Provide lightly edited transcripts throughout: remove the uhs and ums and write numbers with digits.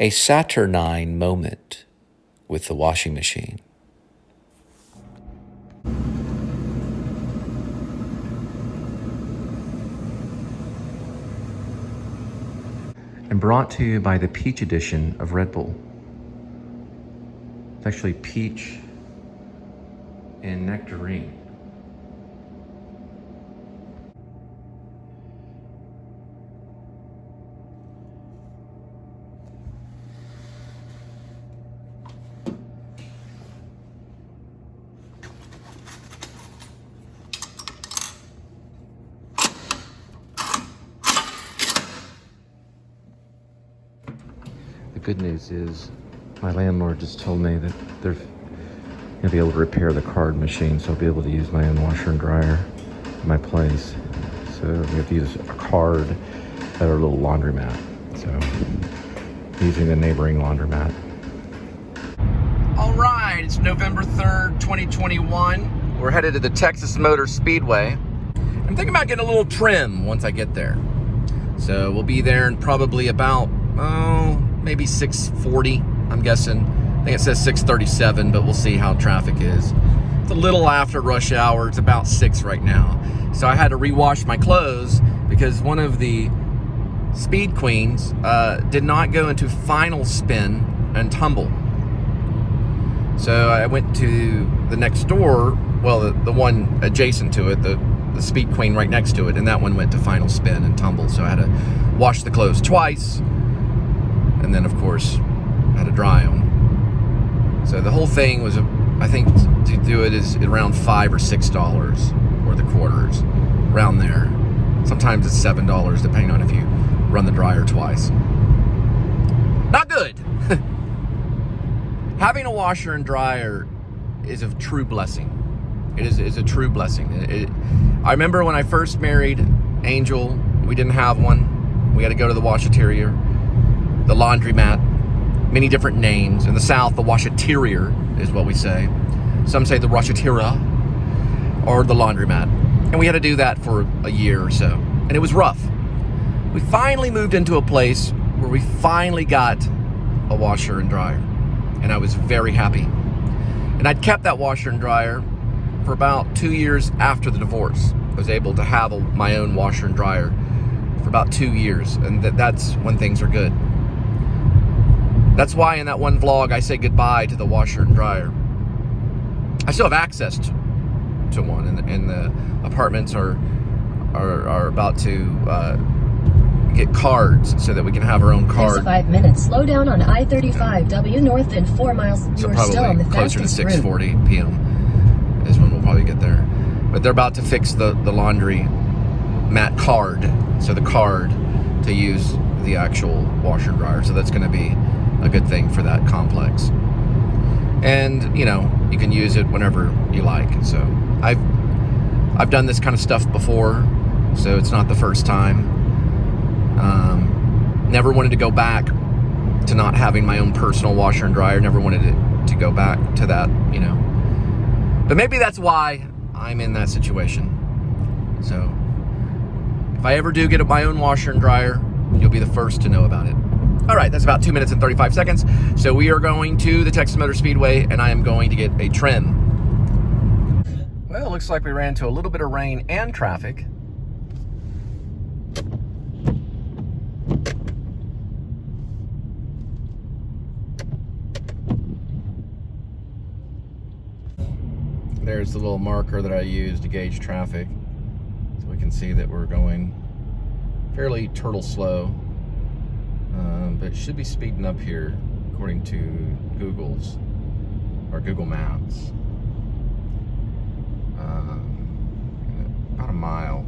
a saturnine moment with the washing machine. And brought to you by the peach edition of Red Bull. It's actually peach and nectarine. The good news is my landlord just told me that they're going to be able to repair the card machine, so I'll be able to use my own washer and dryer in my place. So we have to use a card at our little laundromat. So I'm using the neighboring laundromat. All right, it's November 3rd, 2021. We're headed to the Texas Motor Speedway. I'm thinking about getting a little trim once I get there. So we'll be there in probably about, maybe 6:40, I'm guessing. I think it says 6:37, but we'll see how traffic is. It's a little after rush hour. It's about 6 right now. So I had to rewash my clothes because one of the speed queens did not go into final spin and tumble. So I went to the next door, well, the one adjacent to it, the speed queen right next to it, and that one went to final spin and tumble. So I had to wash the clothes twice, and then of course I had to dry them. So the whole thing was, I think to do it is around $5 or $6 or the quarters, around there. Sometimes it's $7 depending on if you run the dryer twice. Not good. Having a washer and dryer is a true blessing. It is a true blessing. I remember when I first married Angel, we didn't have one. We had to go to the washateria, the laundromat, many different names. In the South, the washateria is what we say. Some say the washateria or the laundromat. And we had to do that for a year or so. And it was rough. We finally moved into a place where we finally got a washer and dryer. And I was very happy. And I'd kept that washer and dryer for about 2 years after the divorce. I was able to have my own washer and dryer for about 2 years. And that's when things are good. That's why in that one vlog I say goodbye to the washer and dryer. I still have access to one, and the apartments are about to get cards so that we can have our own card. There's 5 minutes. Slow down on I-35W north and 4 miles. So You are still on the closer to fastest 6:40 p.m. is when we'll probably get there. But they're about to fix the laundry mat card, so the card to use the actual washer and dryer. So that's going to be a good thing for that complex. And you know, you can use it whenever you like. So I've done this kind of stuff before, so it's not the first time. Never wanted to go back to not having my own personal washer and dryer. Never wanted to go back to that, you know. But maybe that's why I'm in that situation. So if I ever do get my own washer and dryer, you'll be the first to know about it. All right, that's about 2 minutes and 35 seconds. So we are going to the Texas Motor Speedway, and I am going to get a trim. Well, it looks like we ran into a little bit of rain and traffic. There's the little marker that I use to gauge traffic. So we can see that we're going fairly turtle slow. But it should be speeding up here according to Google Maps. About a mile.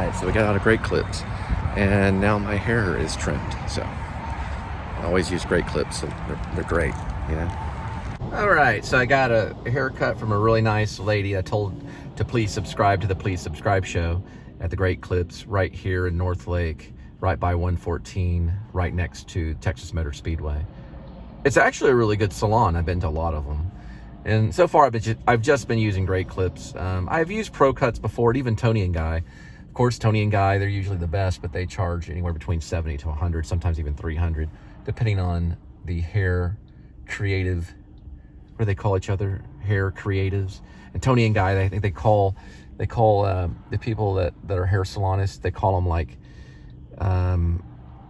right, so we got out of Great Clips, and now my hair is trimmed. So I always use Great Clips, so they're great, you know. All right, so I got a haircut from a really nice lady. I told to please subscribe to the Please Subscribe show at the Great Clips right here in North Lake, right by 114, right next to Texas Motor Speedway. It's actually a really good salon. I've been to a lot of them. And so far, I've just been using Great Clips. I've used Pro Cuts before, and even Tony and Guy. Of course, Tony and Guy, they're usually the best, but they charge anywhere between 70 to 100, sometimes even 300, depending on the hair creative. What do they call each other? Hair creatives. And Tony and Guy, I think they call the people that are hair salonists, they call them like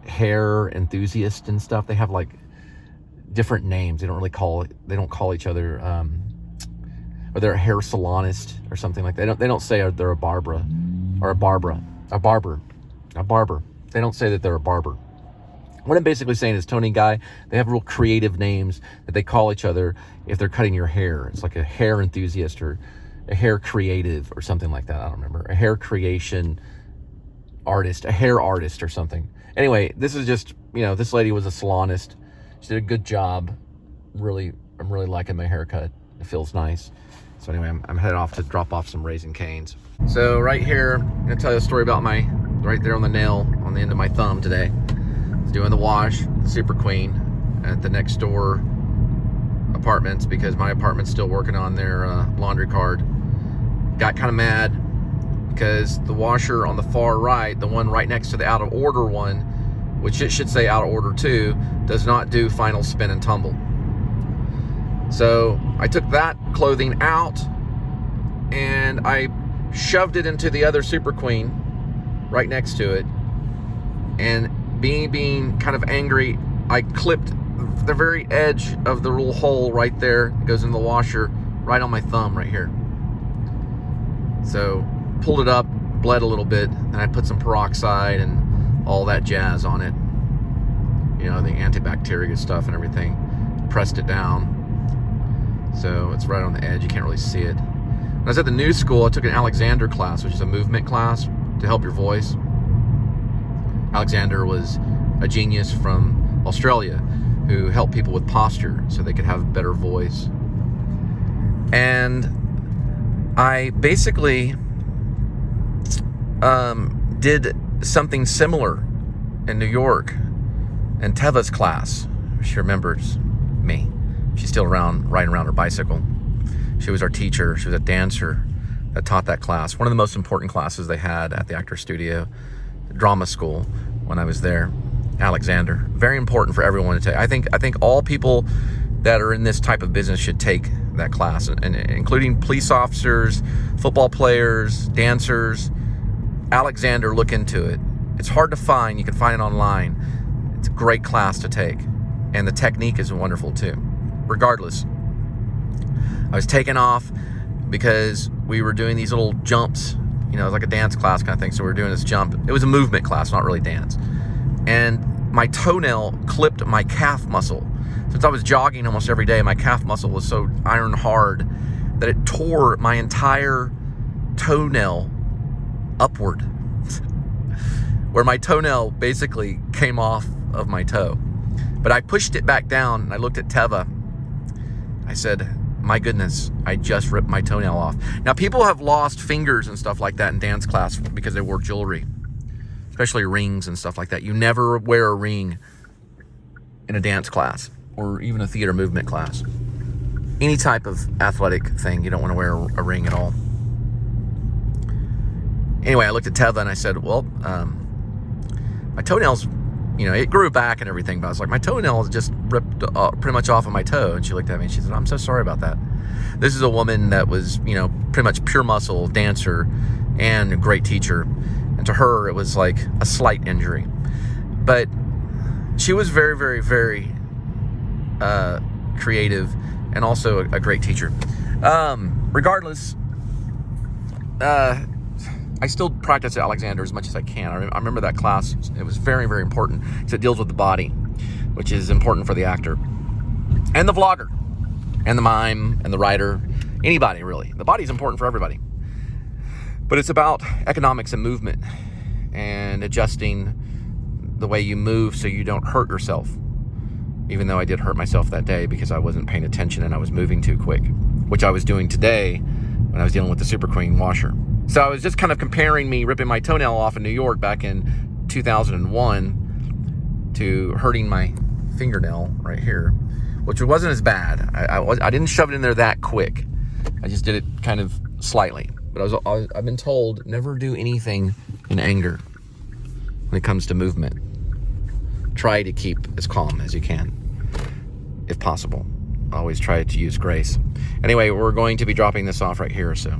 hair enthusiasts and stuff. They have like different names. They don't call each other or they're a hair salonist or something like that. They don't say they're a Barbara or a barber. They don't say that they're a barber. What I'm basically saying is Tony and Guy, they have real creative names that they call each other if they're cutting your hair. It's like a hair enthusiast or a hair creative or something like that. I don't remember. A hair creation artist, a hair artist or something. Anyway, this is just, this lady was a salonist. She did a good job. I'm really liking my haircut. It feels nice. So anyway, I'm headed off to drop off some Raising Cane's. So right here, I'm gonna tell you a story about right there on the nail on the end of my thumb today. I was doing the wash, Super Queen, at the next door apartments because my apartment's still working on their laundry card. Got kind of mad because the washer on the far right, the one right next to the out of order one, which it should say out of order 2, does not do final spin and tumble. So I took that clothing out and I shoved it into the other Super Queen right next to it. And being kind of angry, I clipped the very edge of the little hole right there. It goes in the washer right on my thumb right here. So pulled it up, bled a little bit, and I put some peroxide and all that jazz on it. The antibacterial stuff and everything. Pressed it down. So it's right on the edge. You can't really see it. When I was at the new school, I took an Alexander class, which is a movement class to help your voice. Alexander was a genius from Australia who helped people with posture so they could have better voice. And I basically did something similar in New York in Teva's class. She remembers me. She's still around, riding around her bicycle. She was our teacher. She was a dancer that taught that class. One of the most important classes they had at the Actor Studio drama school when I was there. Alexander, very important for everyone to take. I think all people that are in this type of business should take that class, and including police officers, football players, dancers. Alexander, look into it. It's hard to find. You can find it online. It's a great class to take, and the technique is wonderful too. Regardless, I was taken off because we were doing these little jumps. It was like a dance class kind of thing. So we were doing this jump. It was a movement class, not really dance. And my toenail clipped my calf muscle. Since I was jogging almost every day, my calf muscle was so iron hard that it tore my entire toenail upward, where my toenail basically came off of my toe. But I pushed it back down and I looked at Teva. I said, my goodness, I just ripped my toenail off. Now, people have lost fingers and stuff like that in dance class because they wore jewelry, especially rings and stuff like that. You never wear a ring in a dance class or even a theater movement class. Any type of athletic thing, you don't want to wear a ring at all. Anyway, I looked at Teva and I said, well, my toenails, it grew back and everything, but I was like, my toenail just ripped pretty much off of my toe. And she looked at me and she said, I'm so sorry about that. This is a woman that was, pretty much pure muscle, dancer, and a great teacher. And to her, it was like a slight injury. But she was very, very, very creative and also a great teacher. Regardless, I still practice at Alexander as much as I can. I remember that class. It was very, very important because it deals with the body, which is important for the actor and the vlogger and the mime and the writer, anybody really. The body's important for everybody. But it's about economics and movement. and adjusting the way you move so you don't hurt yourself. Even though I did hurt myself that day because I wasn't paying attention and I was moving too quick, which I was doing today when I was dealing with the Super Queen washer. So I was just kind of comparing me ripping my toenail off in New York back in 2001 to hurting my fingernail right here, which wasn't as bad. I didn't shove it in there that quick. I just did it kind of slightly. But I've been told never do anything in anger when it comes to movement. Try to keep as calm as you can, if possible. Always try to use grace. Anyway, we're going to be dropping this off right here, so.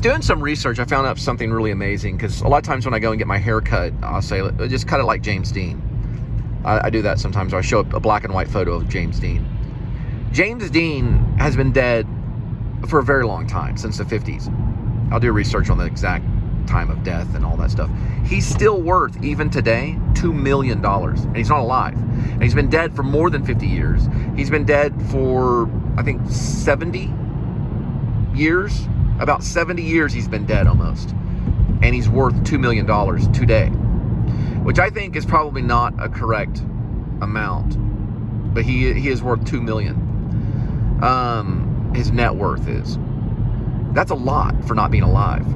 Doing some research, I found out something really amazing, because a lot of times when I go and get my hair cut, I'll say, just cut it like James Dean. I do that sometimes, or I show up a black and white photo of James Dean. James Dean has been dead for a very long time, since the 50s. I'll do research on the exact time of death and all that stuff. He's still worth, even today, $2 million, and he's not alive. And he's been dead for more than 50 years. He's been dead for, I think, 70 years. About 70 years he's been dead almost. And he's worth $2 million today. Which I think is probably not a correct amount. But he is worth $2 million. His net worth is. That's a lot for not being alive.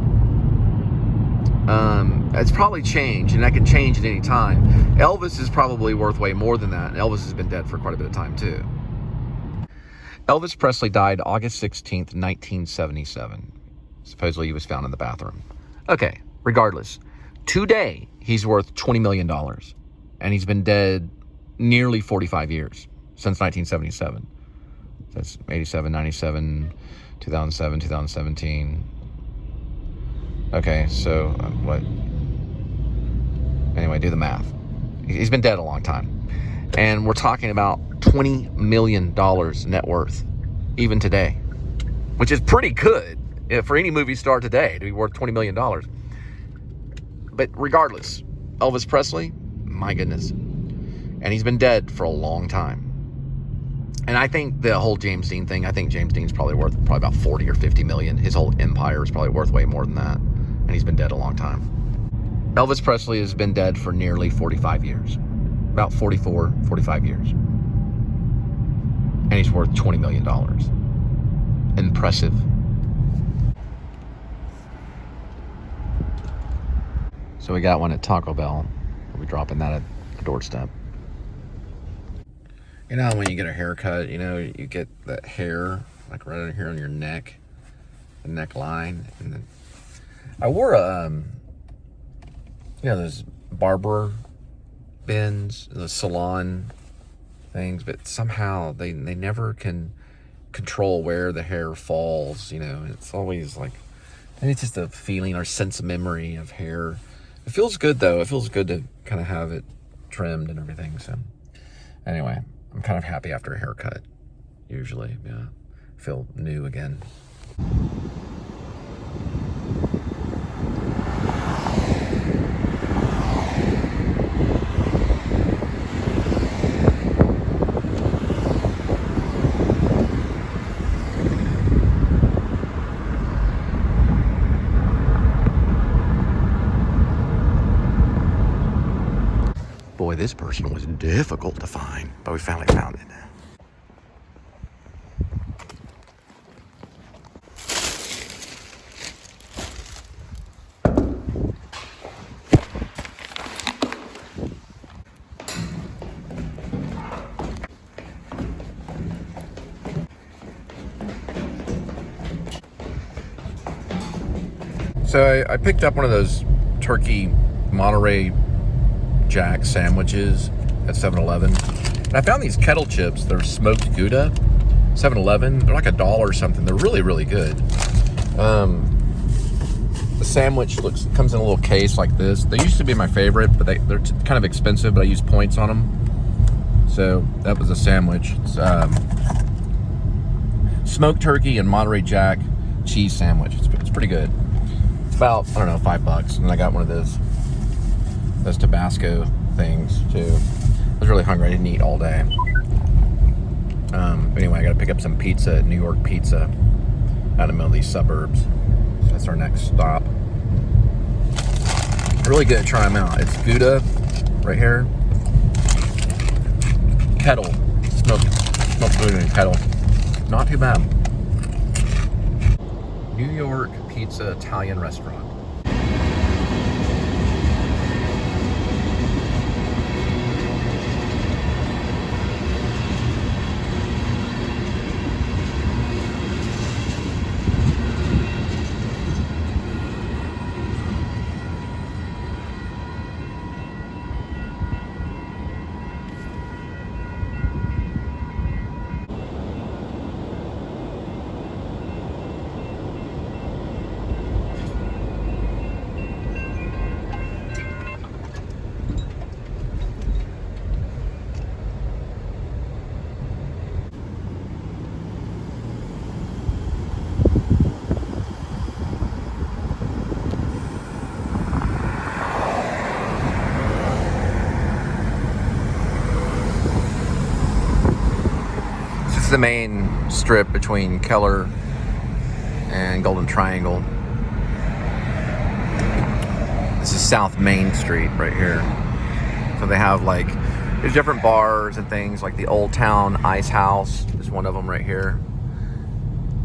It's probably changed, and that can change at any time. Elvis is probably worth way more than that. And Elvis has been dead for quite a bit of time too. Elvis Presley died August 16th, 1977. Supposedly he was found in the bathroom. Okay, regardless. Today, he's worth $20 million. And he's been dead nearly 45 years, since 1977. That's 87, 97, 2007, 2017. Okay, so what? Anyway, do the math. He's been dead a long time. And we're talking about $20 million net worth, even today, which is pretty good for any movie star today to be worth $20 million. But regardless, Elvis Presley, my goodness. And he's been dead for a long time. And I think the whole James Dean thing, I think James Dean's probably worth about 40 or 50 million. His whole empire is probably worth way more than that. And he's been dead a long time. Elvis Presley has been dead for nearly 45 years. About 44, 45 years. And he's worth $20 million. Impressive. So we got one at Taco Bell. We'll be dropping that at the doorstep. You know, when you get a haircut, you know, you get that hair, like right on here on your neck, the neckline. And then I wore those barber bins, the salon things, but somehow they never can control where the hair falls. You know, it's always like, maybe it's just a feeling or sense of memory of hair. It feels good though. It feels good to kind of have it trimmed and everything. So anyway, I'm kind of happy after a haircut. Usually, yeah, I feel new again. Boy, this person was difficult to find, but we finally found it. So I picked up one of those turkey Monterey Jack sandwiches at 7-Eleven. And I found these kettle chips. They're smoked Gouda. 7-Eleven. They're like $1 or something. They're really, really good. The sandwich comes in a little case like this. They used to be my favorite, but they're kind of expensive, but I use points on them. So that was a sandwich. It's smoked turkey and Monterey Jack cheese sandwich. It's pretty good. It's about, I don't know, $5. And I got one of those Tabasco things too. I was really hungry. I didn't eat all day. Anyway, I got to pick up some pizza at New York Pizza out in the middle of these suburbs. So that's our next stop. Really good. Try them out. It's Gouda right here. Kettle. Smoked food in kettle. Not too bad. New York Pizza Italian restaurant. This is the main strip between Keller and Golden Triangle. This is South Main Street right here. So they have there's different bars and things, like the Old Town Ice House is one of them right here.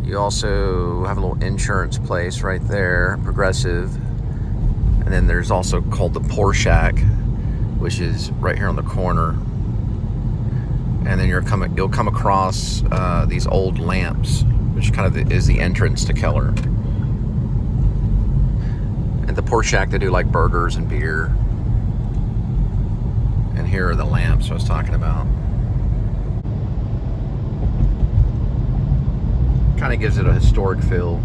You also have a little insurance place right there, Progressive. And then there's also called the Poor Shack, which is right here on the corner. And then you'll come across these old lamps, which kind of is the entrance to Keller. At the Poor Shack, they do like burgers and beer. And here are the lamps I was talking about. Kind of gives it a historic feel.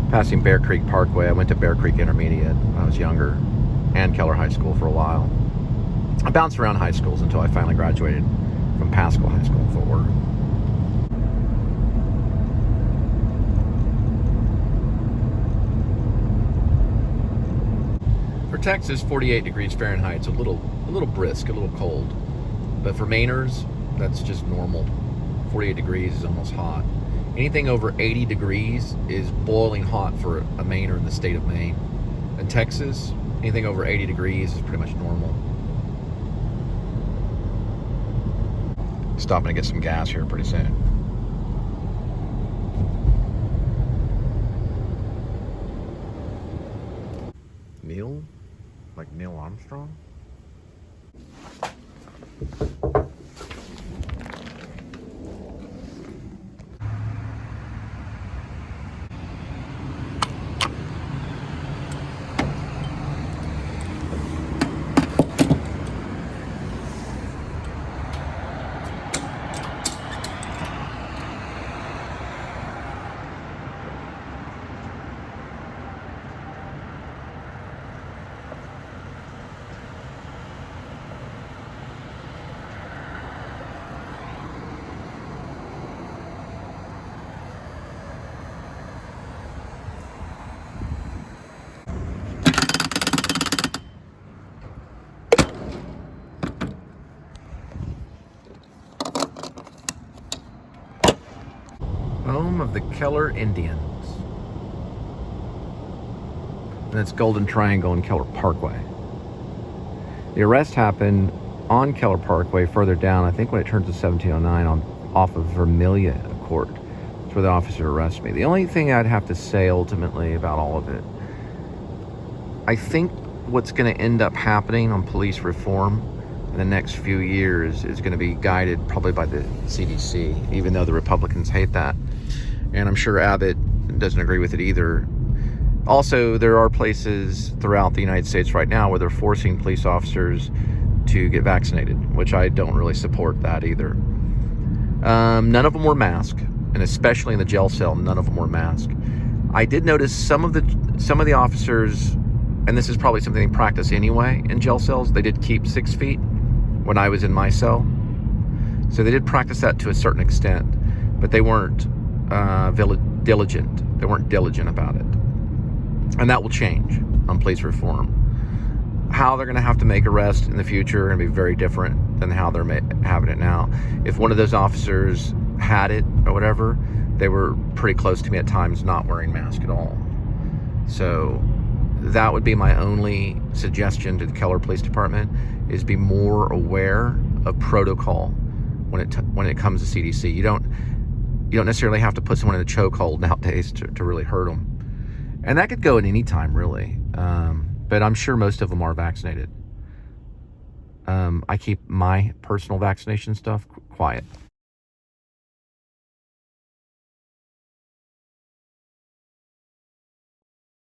Passing Bear Creek Parkway. I went to Bear Creek Intermediate when I was younger, and Keller High School for a while. I bounced around high schools until I finally graduated from Pascal High School in Fort Worth. For Texas, 48 degrees Fahrenheit. It's a little brisk, a little cold. But for Mainers, that's just normal. 48 degrees is almost hot. Anything over 80 degrees is boiling hot for a Mainer in the state of Maine. In Texas, anything over 80 degrees is pretty much normal. Stopping to get some gas here pretty soon. Neil? Like Neil Armstrong? Home of the Keller Indians. And that's Golden Triangle and Keller Parkway. The arrest happened on Keller Parkway further down, I think when it turns to 1709 off of Vermilion Court. That's where the officer arrested me. The only thing I'd have to say ultimately about all of it, I think what's going to end up happening on police reform in the next few years is going to be guided probably by the CDC, even though the Republicans hate that. and I'm sure Abbott doesn't agree with it either. Also, there are places throughout the United States right now where they're forcing police officers to get vaccinated, which I don't really support that either. None of them were masked, and especially in the jail cell, none of them were masked. I did notice some of the officers, and this is probably something they practice anyway in jail cells, they did keep 6 feet when I was in my cell. So they did practice that to a certain extent, but they weren't diligent. They weren't diligent about it. And that will change on police reform. How they're going to have to make arrests in the future and be very different than how they're having it now. If one of those officers had it or whatever, they were pretty close to me at times not wearing masks at all. So that would be my only suggestion to the Keller Police Department, is be more aware of protocol when it comes to CDC. You don't necessarily have to put someone in a chokehold nowadays to really hurt them. And that could go at any time, really. But I'm sure most of them are vaccinated. I keep my personal vaccination stuff quiet.